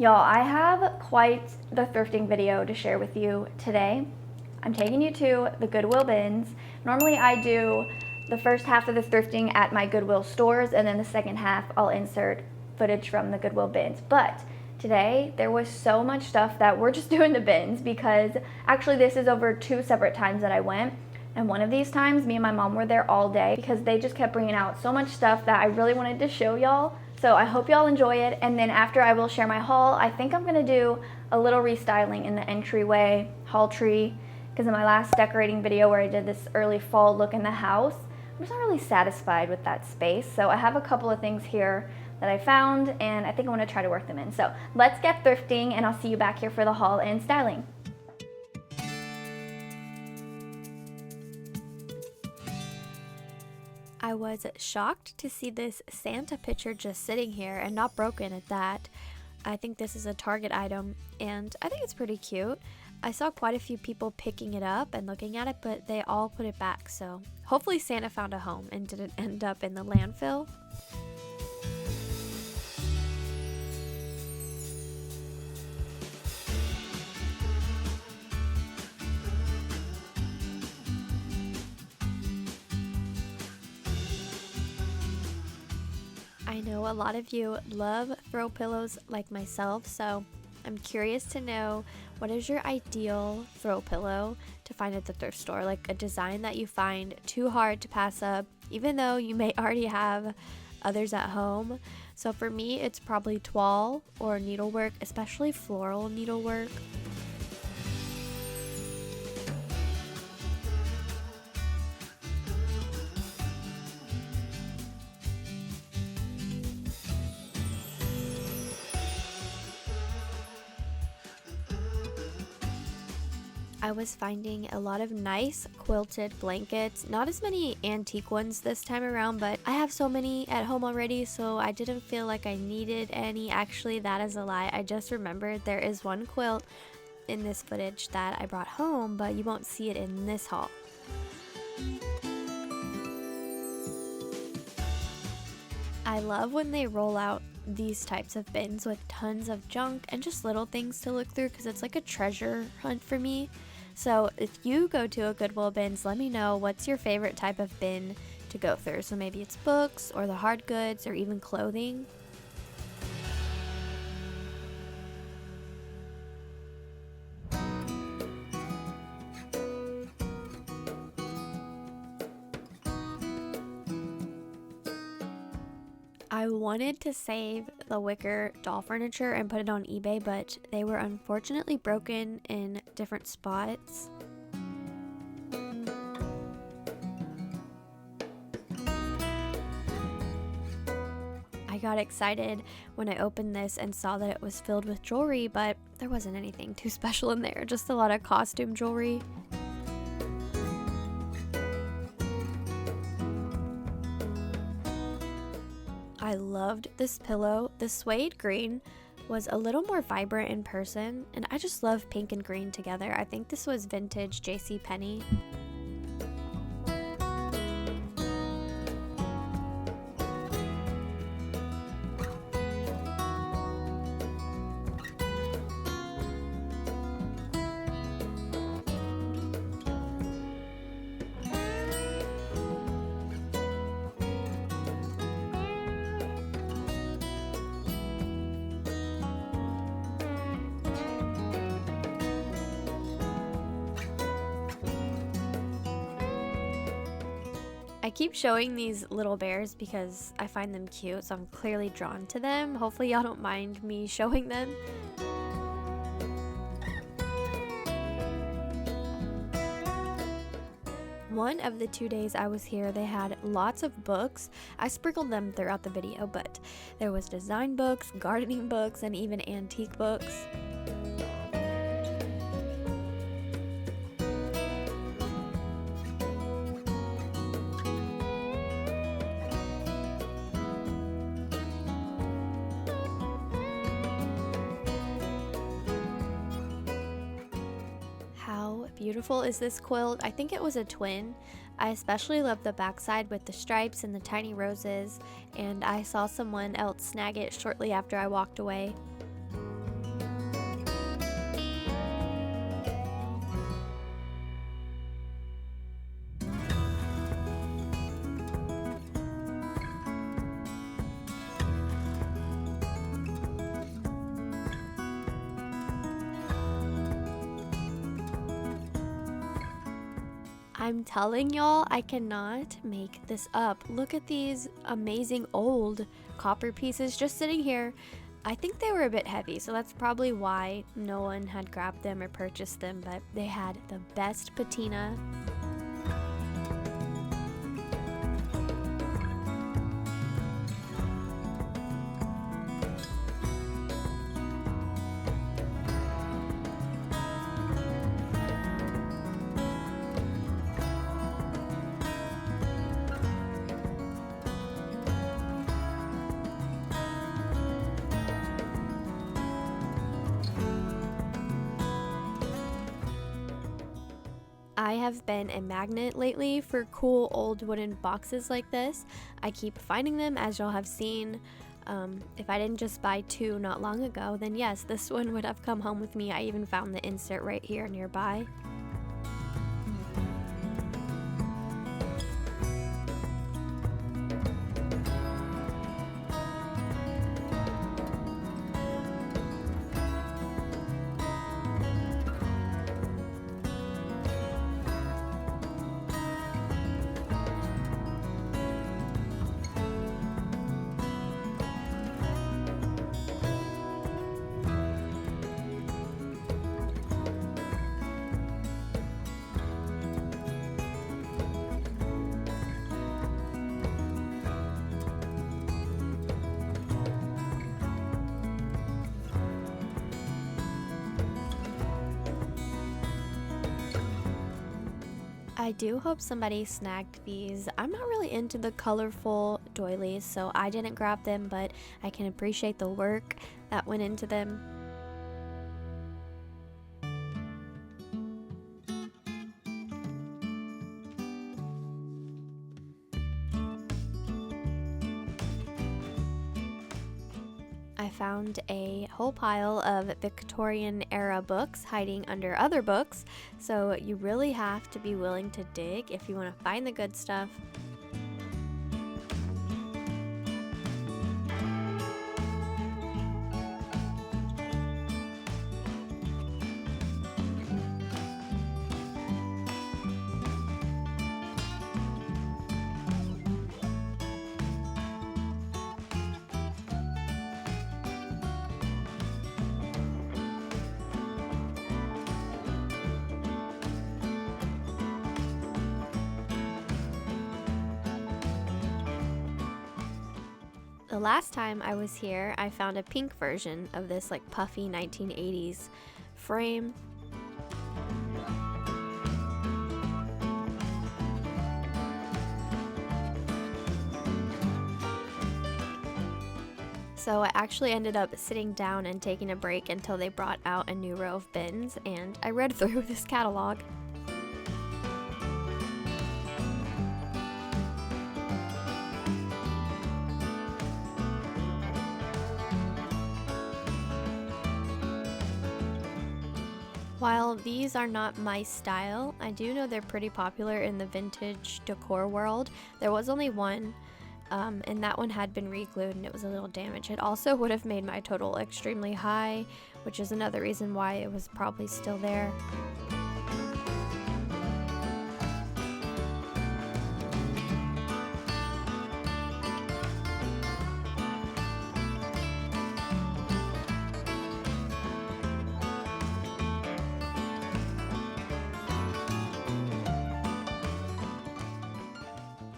Y'all, I have quite the thrifting video to share with you today. I'm taking you to the Goodwill bins. Normally I do the first half of the thrifting at my Goodwill stores, and then the second half I'll insert footage from the Goodwill bins. But today there was so much stuff that we're just doing the bins, because actually this is over 2 separate times that I went. And one of these times, me and my mom were there all day because they just kept bringing out so much stuff that I really wanted to show y'all. So I hope y'all enjoy it, and then after I will share my haul. I think I'm gonna do a little restyling in the entryway hall tree, because in my last decorating video where I did this early fall look in the house, I'm just not really satisfied with that space. So I have a couple of things here that I found, and I think I wanna try to work them in. So let's get thrifting, and I'll see you back here for the haul and styling. I was shocked to see this Santa picture just sitting here and not broken at that. I think this is a Target item and I think it's pretty cute. I saw quite a few people picking it up and looking at it, but they all put it back, so hopefully Santa found a home and didn't end up in the landfill. I know a lot of you love throw pillows like myself, so I'm curious to know, what is your ideal throw pillow to find at the thrift store? Like a design that you find too hard to pass up, even though you may already have others at home. So for me, it's probably toile or needlework, especially floral needlework. I was finding a lot of nice quilted blankets, not as many antique ones this time around, but I have so many at home already, so I didn't feel like I needed any. Actually, that is a lie. I just remembered there is one quilt in this footage that I brought home, but you won't see it in this haul. I love when they roll out these types of bins with tons of junk and just little things to look through, because it's like a treasure hunt for me. So if you go to a Goodwill bins, let me know what's your favorite type of bin to go through. So maybe it's books or the hard goods or even clothing. I wanted to save the wicker doll furniture and put it on eBay, but they were unfortunately broken in different spots. I got excited when I opened this and saw that it was filled with jewelry, but there wasn't anything too special in there, just a lot of costume jewelry. I loved this pillow. The suede green was a little more vibrant in person, and I just love pink and green together. I think this was vintage JCPenney. I keep showing these little bears because I find them cute, so I'm clearly drawn to them. Hopefully y'all don't mind me showing them. One of the 2 days I was here, they had lots of books. I sprinkled them throughout the video, but there was design books, gardening books, and even antique books. Beautiful is this quilt. I think it was a twin. I especially love the backside with the stripes and the tiny roses, and I saw someone else snag it shortly after I walked away. I'm telling y'all, I cannot make this up. Look at these amazing old copper pieces just sitting here. I think they were a bit heavy, so that's probably why no one had grabbed them or purchased them, but they had the best patina. I have been a magnet lately for cool old wooden boxes like this. I keep finding them, as y'all have seen. If I didn't just buy 2 not long ago, then yes, this one would have come home with me. I even found the insert right here nearby. I do hope somebody snagged these. I'm not really into the colorful doilies, so I didn't grab them, but I can appreciate the work that went into them. I found a whole pile of Victorian era books hiding under other books, so you really have to be willing to dig if you want to find the good stuff. The last time I was here, I found a pink version of this like puffy 1980s frame. So I actually ended up sitting down and taking a break until they brought out a new row of bins, and I read through this catalog. While these are not my style, I do know they're pretty popular in the vintage decor world. There was only one, and that one had been re-glued and it was a little damaged. It also would have made my total extremely high, which is another reason why it was probably still there.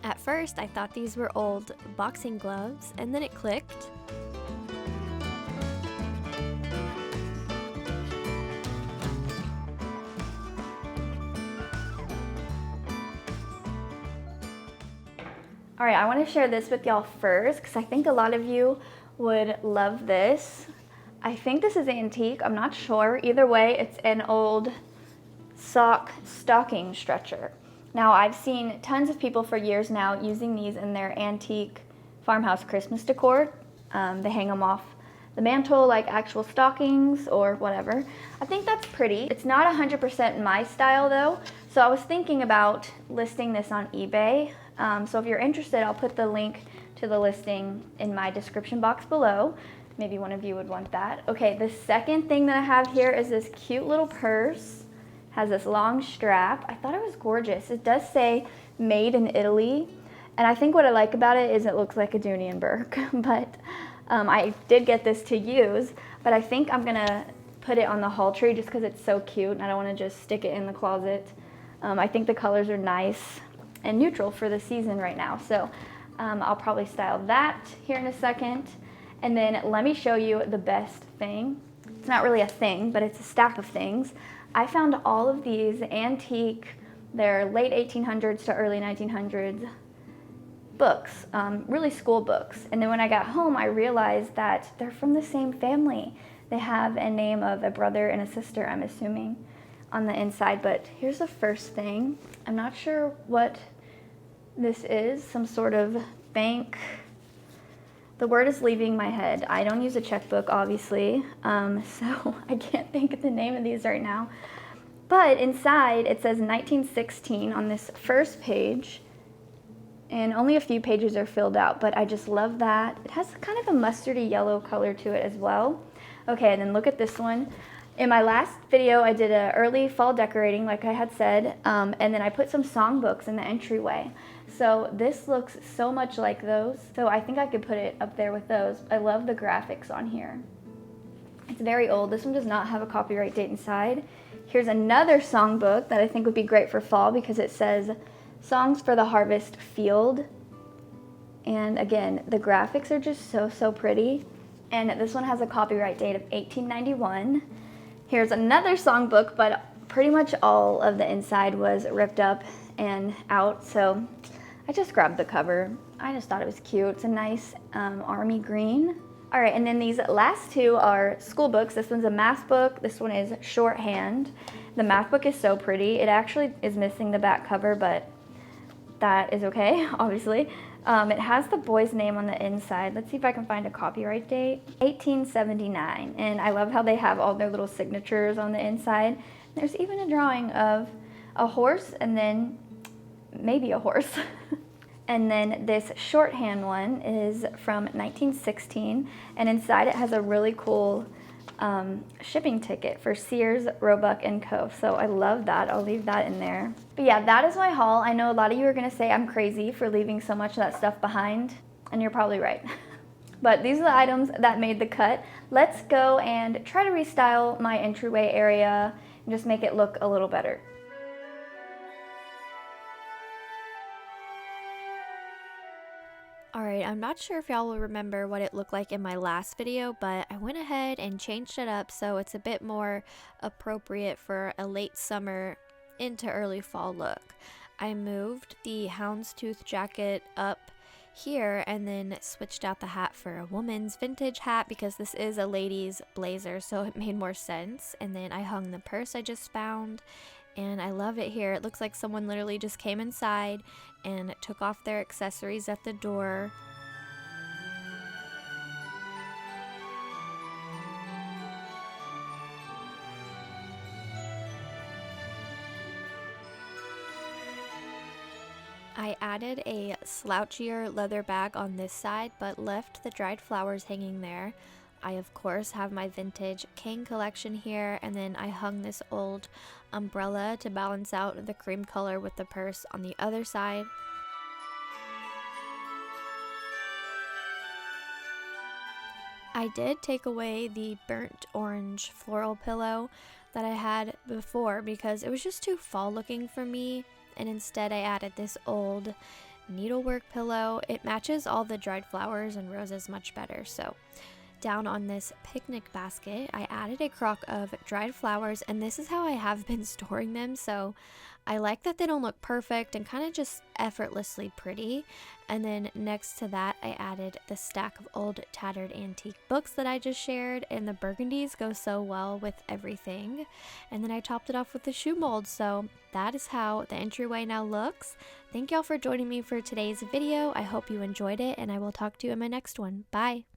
At first, I thought these were old boxing gloves, and then it clicked. All right, I want to share this with y'all first because I think a lot of you would love this. I think this is antique, I'm not sure. Either way, it's an old stocking stretcher. Now, I've seen tons of people for years now using these in their antique farmhouse Christmas decor. They hang them off the mantle like actual stockings or whatever. I think that's pretty. It's not 100% my style though, so I was thinking about listing this on eBay. So if you're interested, I'll put the link to the listing in my description box below. Maybe one of you would want that. Okay, the second thing that I have here is this cute little purse. Has this long strap. I thought it was gorgeous. It does say made in Italy. And I think what I like about it is it looks like a Dooney and Burke. But I did get this to use. But I think I'm going to put it on the haul tree just because it's so cute. And I don't want to just stick it in the closet. I think the colors are nice and neutral for the season right now. So I'll probably style that here in a second. And then let me show you the best thing. It's not really a thing, but it's a stack of things. I found all of these antique, they're late 1800s to early 1900s books, really school books. And then when I got home, I realized that they're from the same family. They have a name of a brother and a sister, I'm assuming, on the inside. But here's the first thing. I'm not sure what this is, some sort of bank. The word is leaving my head. I don't use a checkbook, obviously, so I can't think of the name of these right now. But inside, it says 1916 on this first page, and only a few pages are filled out, but I just love that. It has kind of a mustardy yellow color to it as well. Okay, and then look at this one. In my last video, I did an early fall decorating, like I had said, and then I put some songbooks in the entryway. So this looks so much like those, so I think I could put it up there with those. I love the graphics on here. It's very old. This one does not have a copyright date inside. Here's another songbook that I think would be great for fall because it says Songs for the Harvest Field. And again, the graphics are just so pretty. And this one has a copyright date of 1891. Here's another songbook, but pretty much all of the inside was ripped up and out, so I just grabbed the cover. I just thought it was cute. It's a nice army green. All right, and then these last two are school books. This one's a math book. This one is shorthand. The math book is so pretty. It actually is missing the back cover, but that is okay, obviously. It has the boy's name on the inside. Let's see if I can find a copyright date. 1879, and I love how they have all their little signatures on the inside. There's even a drawing of a horse and then maybe a horse. And then this shorthand one is from 1916, and inside it has a really cool shipping ticket for Sears, Roebuck & Co. So I love that. I'll leave that in there. But yeah, that is my haul. I know a lot of you are going to say I'm crazy for leaving so much of that stuff behind, and you're probably right. But these are the items that made the cut. Let's go and try to restyle my entryway area and just make it look a little better. Alright, I'm not sure if y'all will remember what it looked like in my last video, but I went ahead and changed it up so it's a bit more appropriate for a late summer into early fall look. I moved the houndstooth jacket up here and then switched out the hat for a woman's vintage hat because this is a lady's blazer, so it made more sense. And then I hung the purse I just found, and I love it here. It looks like someone literally just came inside and took off their accessories at the door. I added a slouchier leather bag on this side, but left the dried flowers hanging there. I of course have my vintage cane collection here, and then I hung this old umbrella to balance out the cream color with the purse on the other side. I did take away the burnt orange floral pillow that I had before because it was just too fall looking for me, and instead I added this old needlework pillow. It matches all the dried flowers and roses much better. So down on this picnic basket, I added a crock of dried flowers, and this is how I have been storing them. So I like that they don't look perfect and kind of just effortlessly pretty. And then next to that, I added the stack of old tattered antique books that I just shared, and the burgundies go so well with everything. And then I topped it off with the shoe mold. So that is how the entryway now looks. Thank y'all for joining me for today's video. I hope you enjoyed it, and I will talk to you in my next one. Bye!